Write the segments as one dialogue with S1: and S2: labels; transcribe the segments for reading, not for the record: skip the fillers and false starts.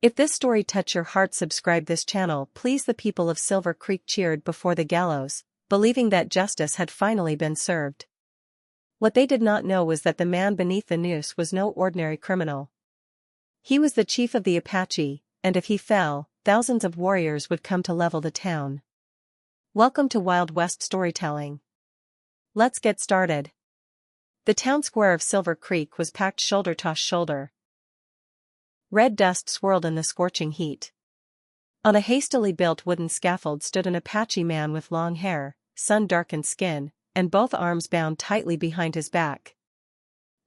S1: If this story touched your heart, subscribe this channel please. The people of Silver Creek cheered before the gallows, believing that justice had finally been served. What they did not know was that the man beneath the noose was no ordinary criminal. He was the chief of the Apache, and if he fell, thousands of warriors would come to level the town. Welcome to Wild West storytelling. Let's get started. The town square of Silver Creek was packed shoulder to shoulder. Red dust swirled in the scorching heat. On a hastily built wooden scaffold stood an Apache man with long hair, sun-darkened skin, and both arms bound tightly behind his back.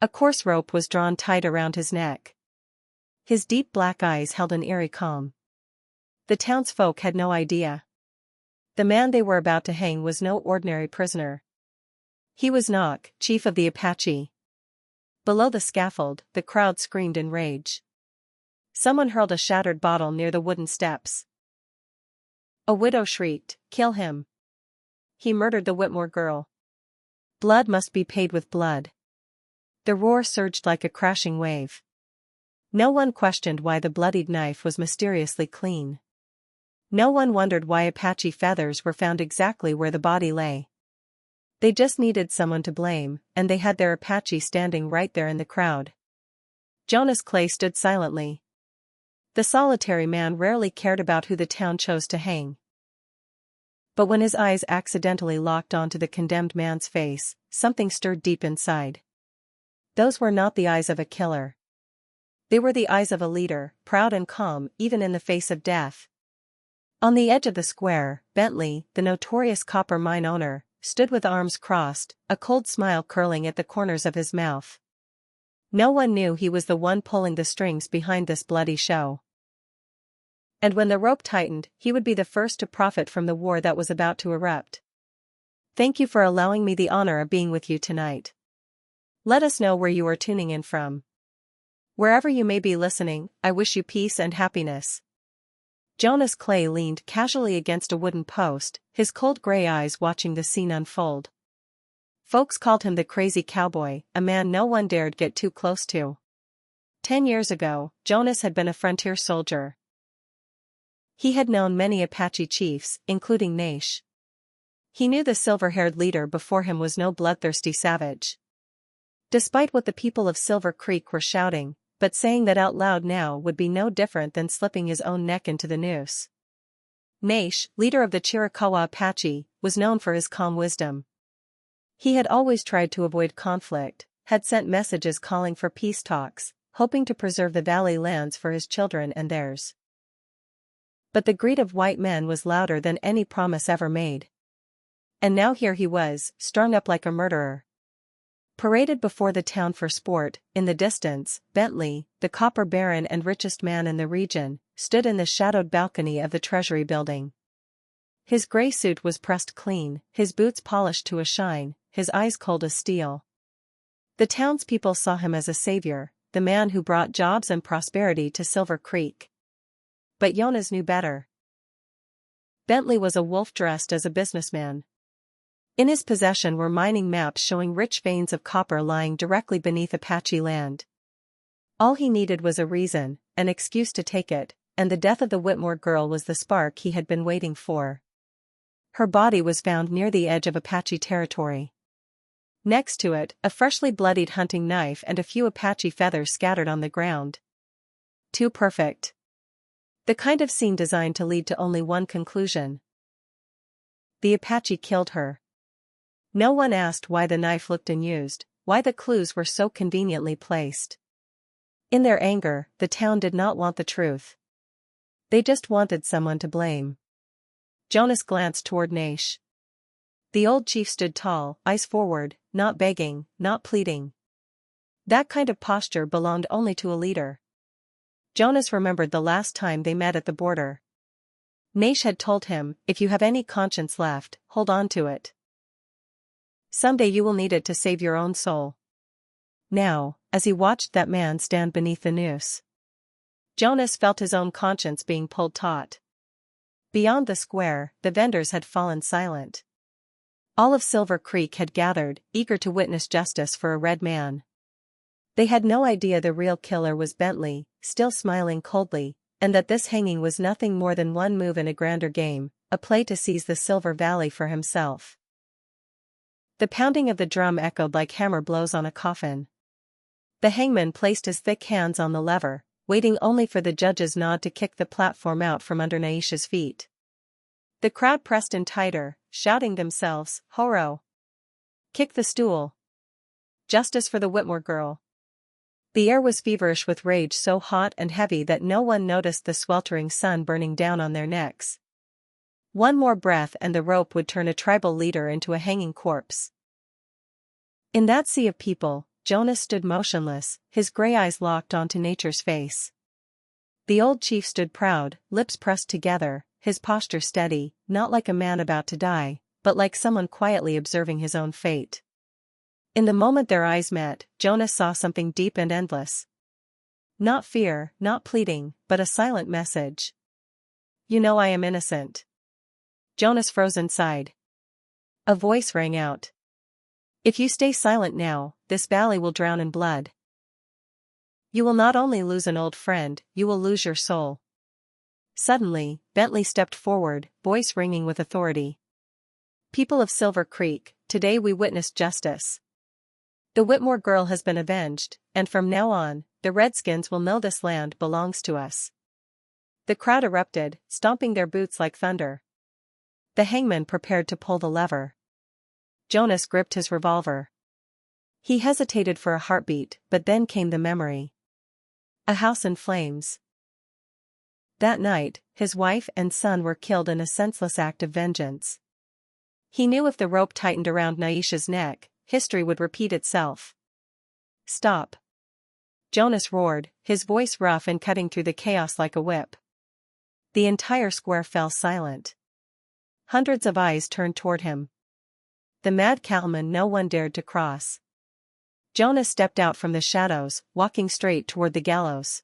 S1: A coarse rope was drawn tight around his neck. His deep black eyes held an eerie calm. The townsfolk had no idea. The man they were about to hang was no ordinary prisoner. He was Nock, chief of the Apache. Below the scaffold, the crowd screamed in rage. Someone hurled a shattered bottle near the wooden steps. A widow shrieked, "Kill him! He murdered the Whitmore girl. Blood must be paid with blood." The roar surged like a crashing wave. No one questioned why the bloodied knife was mysteriously clean. No one wondered why Apache feathers were found exactly where the body lay. They just needed someone to blame, and they had their Apache standing right there in the crowd. Jonas Clay stood silently. The solitary man rarely cared about who the town chose to hang. But when his eyes accidentally locked onto the condemned man's face, something stirred deep inside. Those were not the eyes of a killer. They were the eyes of a leader, proud and calm even in the face of death. On the edge of the square, Bentley, the notorious copper mine owner, stood with arms crossed, a cold smile curling at the corners of his mouth. No one knew he was the one pulling the strings behind this bloody show. And when the rope tightened, he would be the first to profit from the war that was about to erupt. "Thank you for allowing me the honor of being with you tonight. Let us know where you are tuning in from. Wherever you may be listening, I wish you peace and happiness." Jonas Clay leaned casually against a wooden post, his cold gray eyes watching the scene unfold. Folks called him the crazy cowboy, a man no one dared get too close to. 10 years ago, Jonas had been a frontier soldier. He had known many Apache chiefs, including Naish. He knew the silver-haired leader before him was no bloodthirsty savage. Despite what the people of Silver Creek were shouting, but saying that out loud now would be no different than slipping his own neck into the noose. Naish, leader of the Chiricahua Apache, was known for his calm wisdom. He had always tried to avoid conflict, had sent messages calling for peace talks, hoping to preserve the valley lands for his children and theirs. But the greed of white men was louder than any promise ever made. And now here he was, strung up like a murderer. Paraded before the town for sport, in the distance, Bentley, the copper baron and richest man in the region, stood in the shadowed balcony of the Treasury building. His gray suit was pressed clean, his boots polished to a shine, his eyes cold as steel. The townspeople saw him as a savior, the man who brought jobs and prosperity to Silver Creek. But Jonas knew better. Bentley was a wolf dressed as a businessman. In his possession were mining maps showing rich veins of copper lying directly beneath Apache land. All he needed was a reason, an excuse to take it, and the death of the Whitmore girl was the spark he had been waiting for. Her body was found near the edge of Apache territory. Next to it, a freshly bloodied hunting knife and a few Apache feathers scattered on the ground. Too perfect. The kind of scene designed to lead to only one conclusion. The Apache killed her. No one asked why the knife looked unused, why the clues were so conveniently placed. In their anger, the town did not want the truth. They just wanted someone to blame. Jonas glanced toward Naish. The old chief stood tall, eyes forward, not begging, not pleading. That kind of posture belonged only to a leader. Jonas remembered the last time they met at the border. Naish had told him, "If you have any conscience left, hold on to it. Someday you will need it to save your own soul." Now, as he watched that man stand beneath the noose, Jonas felt his own conscience being pulled taut. Beyond the square, the vendors had fallen silent. All of Silver Creek had gathered, eager to witness justice for a red man. They had no idea the real killer was Bentley, still smiling coldly, and that this hanging was nothing more than one move in a grander game, a play to seize the Silver Valley for himself. The pounding of the drum echoed like hammer blows on a coffin. The hangman placed his thick hands on the lever, waiting only for the judge's nod to kick the platform out from under Naisha's feet. The crowd pressed in tighter, shouting themselves, "Horo! Kick the stool! Justice for the Whitmore girl!" The air was feverish with rage, so hot and heavy that no one noticed the sweltering sun burning down on their necks. One more breath and the rope would turn a tribal leader into a hanging corpse. In that sea of people, Jonas stood motionless, his gray eyes locked onto nature's face. The old chief stood proud, lips pressed together, his posture steady, not like a man about to die, but like someone quietly observing his own fate. In the moment their eyes met, Jonas saw something deep and endless. Not fear, not pleading, but a silent message. "You know I am innocent." Jonas froze inside. A voice rang out. "If you stay silent now, this valley will drown in blood. You will not only lose an old friend, you will lose your soul." Suddenly, Bentley stepped forward, voice ringing with authority. "People of Silver Creek, today we witness justice. The Whitmore girl has been avenged, and from now on, the Redskins will know this land belongs to us." The crowd erupted, stomping their boots like thunder. The hangman prepared to pull the lever. Jonas gripped his revolver. He hesitated for a heartbeat, but then came the memory. A house in flames. That night, his wife and son were killed in a senseless act of vengeance. He knew if the rope tightened around Naisha's neck, history would repeat itself. "Stop!" Jonas roared, his voice rough and cutting through the chaos like a whip. The entire square fell silent. Hundreds of eyes turned toward him. The mad cattleman no one dared to cross. Jonas stepped out from the shadows, walking straight toward the gallows.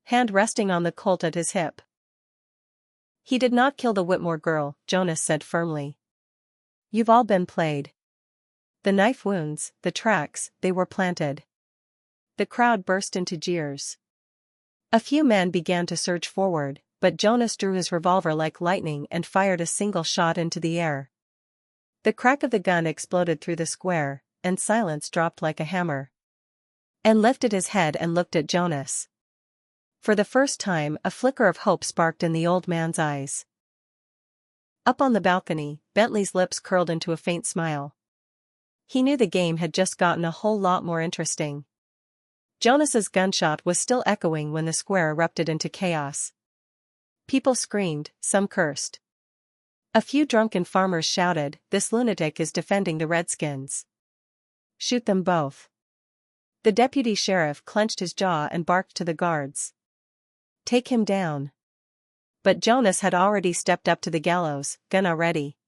S1: Hand resting on the Colt at his hip. "He did not kill the Whitmore girl," Jonas said firmly. "You've all been played. The knife wounds, the tracks, they were planted." The crowd burst into jeers. A few men began to surge forward, but Jonas drew his revolver like lightning and fired a single shot into the air. The crack of the gun exploded through the square, and silence dropped like a hammer. And lifted his head and looked at Jonas. For the first time, a flicker of hope sparked in the old man's eyes. Up on the balcony, Bentley's lips curled into a faint smile. He knew the game had just gotten a whole lot more interesting. Jonas's gunshot was still echoing when the square erupted into chaos. People screamed, some cursed. A few drunken farmers shouted, "This lunatic is defending the Redskins. Shoot them both." The deputy sheriff clenched his jaw and barked to the guards. "Take him down." But Jonas had already stepped up to the gallows, gun ready.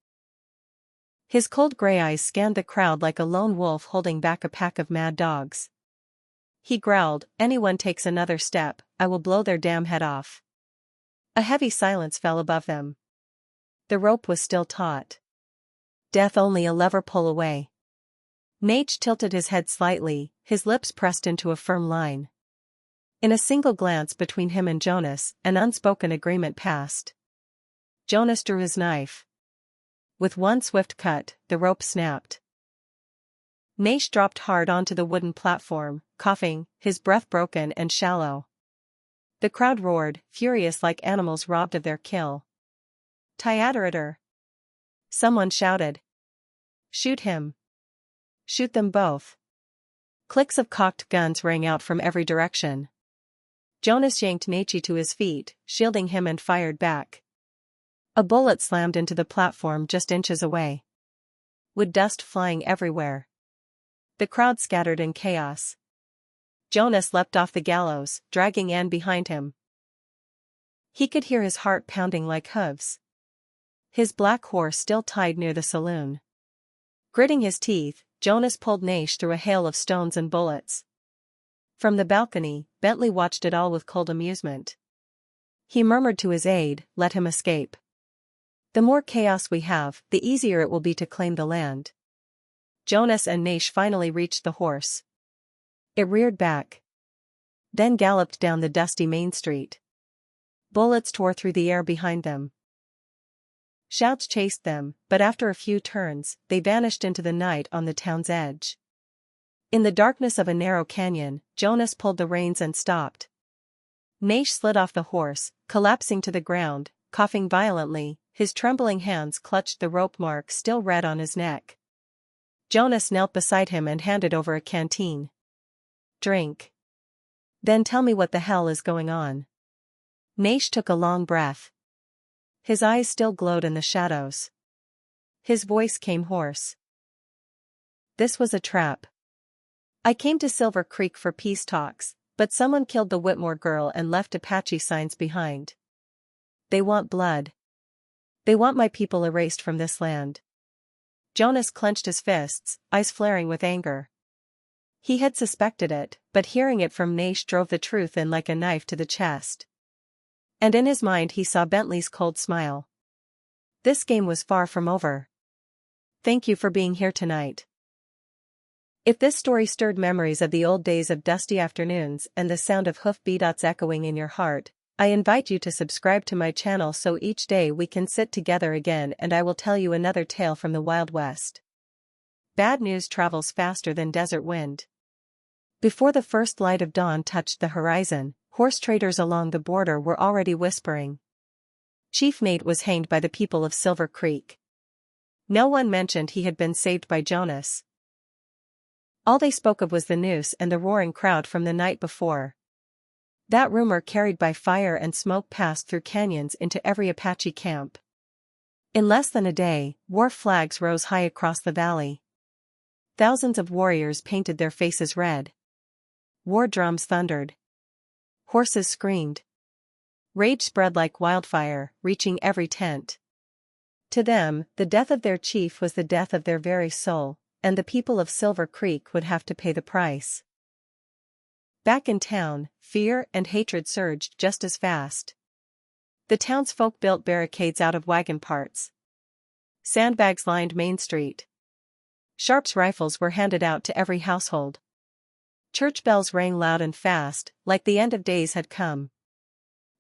S1: His cold gray eyes scanned the crowd like a lone wolf holding back a pack of mad dogs. He growled, "Anyone takes another step, I will blow their damn head off." A heavy silence fell above them. The rope was still taut. Death only a lever pull away. Nate tilted his head slightly, his lips pressed into a firm line. In a single glance between him and Jonas, an unspoken agreement passed. Jonas drew his knife. With one swift cut, the rope snapped. Naish dropped hard onto the wooden platform, coughing, his breath broken and shallow. The crowd roared, furious like animals robbed of their kill. "Tyatarator!" Someone shouted. "Shoot him! Shoot them both!" Clicks of cocked guns rang out from every direction. Jonas yanked Naichi to his feet, shielding him, and fired back. A bullet slammed into the platform just inches away. Wood dust flying everywhere. The crowd scattered in chaos. Jonas leapt off the gallows, dragging Anne behind him. He could hear his heart pounding like hooves. His black horse still tied near the saloon. Gritting his teeth, Jonas pulled Naish through a hail of stones and bullets. From the balcony, Bentley watched it all with cold amusement. He murmured to his aide, "Let him escape. The more chaos we have, the easier it will be to claim the land." Jonas and Naish finally reached the horse. It reared back. Then galloped down the dusty main street. Bullets tore through the air behind them. Shouts chased them, but after a few turns, they vanished into the night on the town's edge. In the darkness of a narrow canyon, Jonas pulled the reins and stopped. Naish slid off the horse, collapsing to the ground, coughing violently. His trembling hands clutched the rope mark still red on his neck. Jonas knelt beside him and handed over a canteen. "Drink. Then tell me what the hell is going on." Naish took a long breath. His eyes still glowed in the shadows. His voice came hoarse. "This was a trap. I came to Silver Creek for peace talks, but someone killed the Whitmore girl and left Apache signs behind. They want blood. They want my people erased from this land." Jonas clenched his fists, eyes flaring with anger. He had suspected it, but hearing it from Naish drove the truth in like a knife to the chest. And in his mind he saw Bentley's cold smile. This game was far from over. "Thank you for being here tonight." If this story stirred memories of the old days of dusty afternoons and the sound of hoofbeats echoing in your heart, I invite you to subscribe to my channel so each day we can sit together again and I will tell you another tale from the Wild West. Bad news travels faster than desert wind. Before the first light of dawn touched the horizon, horse traders along the border were already whispering. Chief Nate was hanged by the people of Silver Creek. No one mentioned he had been saved by Jonas. All they spoke of was the noose and the roaring crowd from the night before. That rumor carried by fire and smoke passed through canyons into every Apache camp. In less than a day, war flags rose high across the valley. Thousands of warriors painted their faces red. War drums thundered. Horses screamed. Rage spread like wildfire, reaching every tent. To them, the death of their chief was the death of their very soul, and the people of Silver Creek would have to pay the price. Back in town, fear and hatred surged just as fast. The townsfolk built barricades out of wagon parts. Sandbags lined Main Street. Sharps rifles were handed out to every household. Church bells rang loud and fast, like the end of days had come.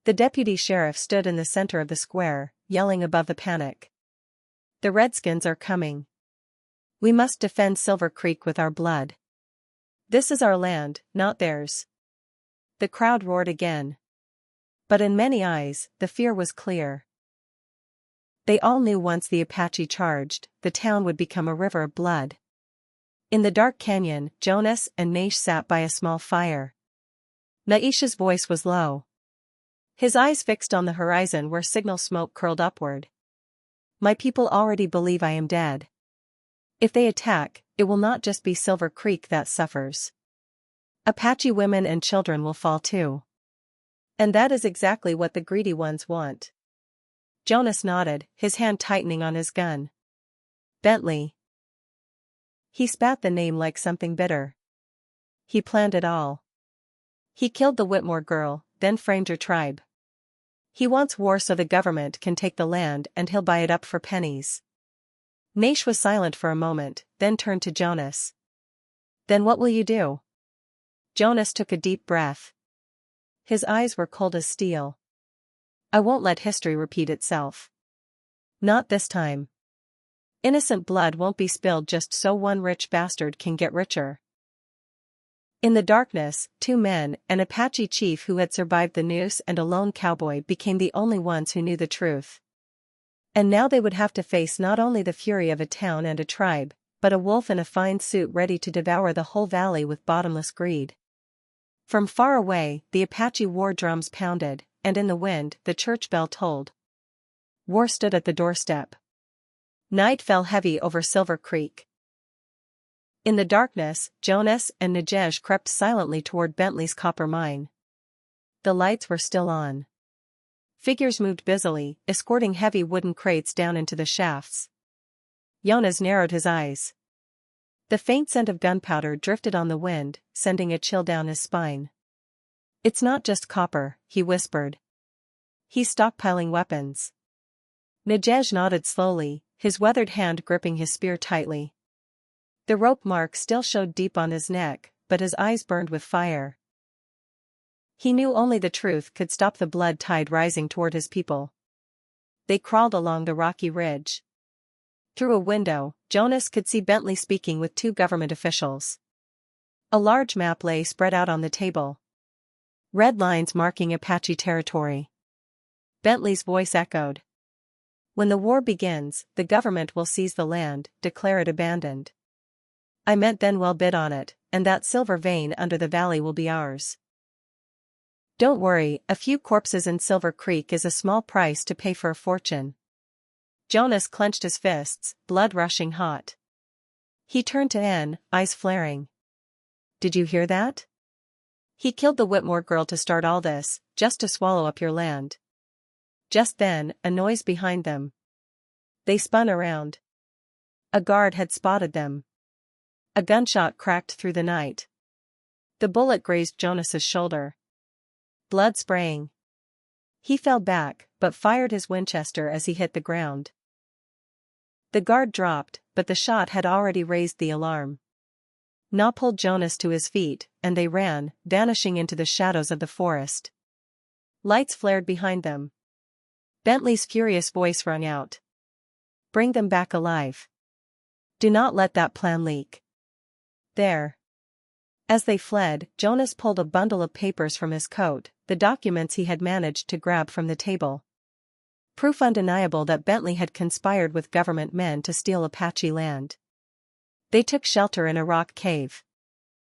S1: The deputy sheriff stood in the center of the square, yelling above the panic. "The Redskins are coming. We must defend Silver Creek with our blood. This is our land, not theirs." The crowd roared again. But in many eyes, the fear was clear. They all knew once the Apache charged, the town would become a river of blood. In the dark canyon, Jonas and Naish sat by a small fire. Naish's voice was low. His eyes fixed on the horizon where signal smoke curled upward. "My people already believe I am dead. If they attack, it will not just be Silver Creek that suffers. Apache women and children will fall too. And that is exactly what the greedy ones want." Jonas nodded, his hand tightening on his gun. "Bentley." He spat the name like something bitter. "He planned it all. He killed the Whitmore girl, then framed her tribe. He wants war so the government can take the land and he'll buy it up for pennies." Naish was silent for a moment, then turned to Jonas. "Then what will you do?" Jonas took a deep breath. His eyes were cold as steel. "I won't let history repeat itself. Not this time. Innocent blood won't be spilled just so one rich bastard can get richer." In the darkness, two men, an Apache chief who had survived the noose and a lone cowboy became the only ones who knew the truth. And now they would have to face not only the fury of a town and a tribe, but a wolf in a fine suit ready to devour the whole valley with bottomless greed. From far away, the Apache war drums pounded, and in the wind, the church bell tolled. War stood at the doorstep. Night fell heavy over Silver Creek. In the darkness, Jonas and Najesh crept silently toward Bentley's copper mine. The lights were still on. Figures moved busily, escorting heavy wooden crates down into the shafts. Jonas narrowed his eyes. The faint scent of gunpowder drifted on the wind, sending a chill down his spine. "It's not just copper," he whispered. "He's stockpiling weapons." Najesh nodded slowly, his weathered hand gripping his spear tightly. The rope mark still showed deep on his neck, but his eyes burned with fire. He knew only the truth could stop the blood tide rising toward his people. They crawled along the rocky ridge. Through a window, Jonas could see Bentley speaking with two government officials. A large map lay spread out on the table. Red lines marking Apache territory. Bentley's voice echoed. When the war begins, the government will seize the land, declare it abandoned. I meant then we'll bid on it, and that silver vein under the valley will be ours. Don't worry, a few corpses in Silver Creek is a small price to pay for a fortune. Jonas clenched his fists, blood rushing hot. He turned to Anne, eyes flaring. Did you hear that? He killed the Whitmore girl to start all this, just to swallow up your land. Just then, a noise behind them. They spun around. A guard had spotted them. A gunshot cracked through the night. The bullet grazed Jonas's shoulder. Blood spraying. He fell back, but fired his Winchester as he hit the ground. The guard dropped, but the shot had already raised the alarm. Na pulled Jonas to his feet, and they ran, vanishing into the shadows of the forest. Lights flared behind them. Bentley's furious voice rang out. Bring them back alive. Do not let that plan leak. There. As they fled, Jonas pulled a bundle of papers from his coat, the documents he had managed to grab from the table. Proof undeniable that Bentley had conspired with government men to steal Apache land. They took shelter in a rock cave.